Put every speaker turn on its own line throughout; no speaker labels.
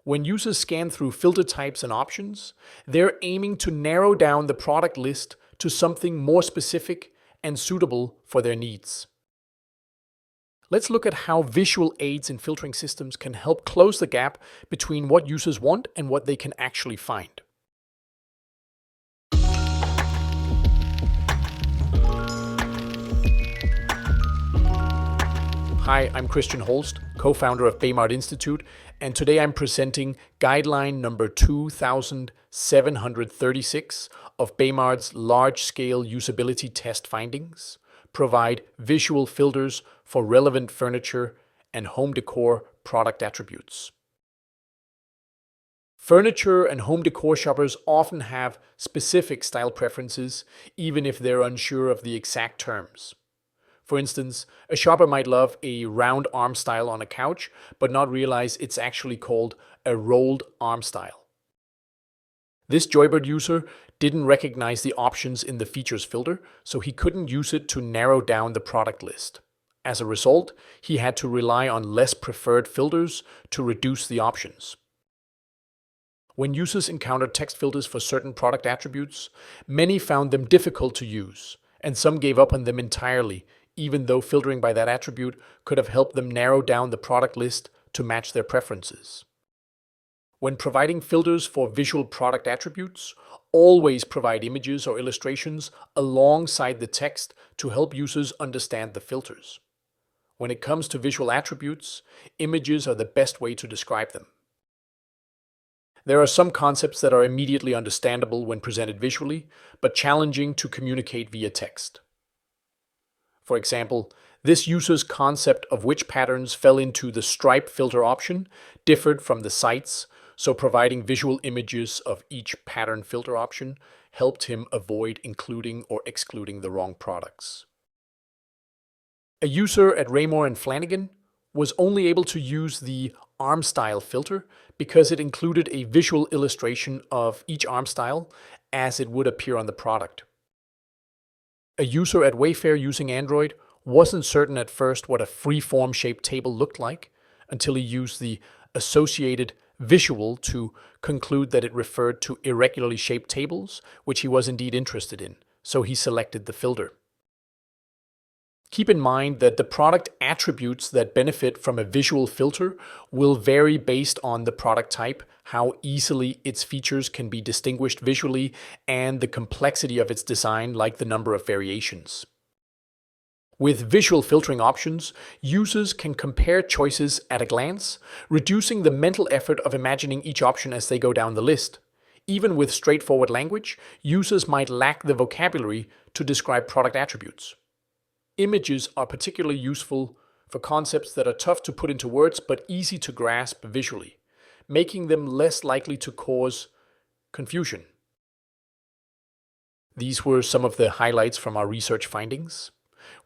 When users scan through filter types and options, they're aiming to narrow down the product list to something more specific and suitable for their needs. Let's look at how visual aids in filtering systems can help close the gap between what users want and what they can actually find. Hi, I'm Christian Holst, co-founder of Baymard Institute, and today I'm presenting guideline number 2736 of Baymard's large-scale usability test findings. Provide visual filters for relevant furniture and home decor product attributes. Furniture and home decor shoppers often have specific style preferences, even if they're unsure of the exact terms. For instance, a shopper might love a round arm style on a couch, but not realize it's actually called a rolled arm style. This Joybird user didn't recognize the options in the features filter, so he couldn't use it to narrow down the product list. As a result, he had to rely on less preferred filters to reduce the options. When users encountered text filters for certain product attributes, many found them difficult to use, and some gave up on them entirely, even though filtering by that attribute could have helped them narrow down the product list to match their preferences. When providing filters for visual product attributes, always provide images or illustrations alongside the text to help users understand the filters. When it comes to visual attributes, images are the best way to describe them. There are some concepts that are immediately understandable when presented visually, but challenging to communicate via text. For example, this user's concept of which patterns fell into the stripe filter option differed from the site's, so providing visual images of each pattern filter option helped him avoid including or excluding the wrong products. A user at Raymore and Flanagan was only able to use the arm style filter because it included a visual illustration of each arm style as it would appear on the product. A user at Wayfair using Android wasn't certain at first what a free-form shaped table looked like until he used the associated visual to conclude that it referred to irregularly shaped tables, which he was indeed interested in, so he selected the filter. Keep in mind that the product attributes that benefit from a visual filter will vary based on the product type, how easily its features can be distinguished visually, and the complexity of its design, like the number of variations. With visual filtering options, users can compare choices at a glance, reducing the mental effort of imagining each option as they go down the list. Even with straightforward language, users might lack the vocabulary to describe product attributes. Images are particularly useful for concepts that are tough to put into words but easy to grasp visually, making them less likely to cause confusion. These were some of the highlights from our research findings.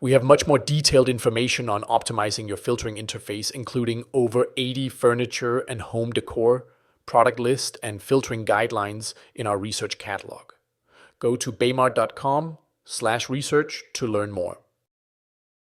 We have much more detailed information on optimizing your filtering interface, including over 80 furniture and home decor, product list, and filtering guidelines in our research catalog. Go to baymard.com/research to learn more.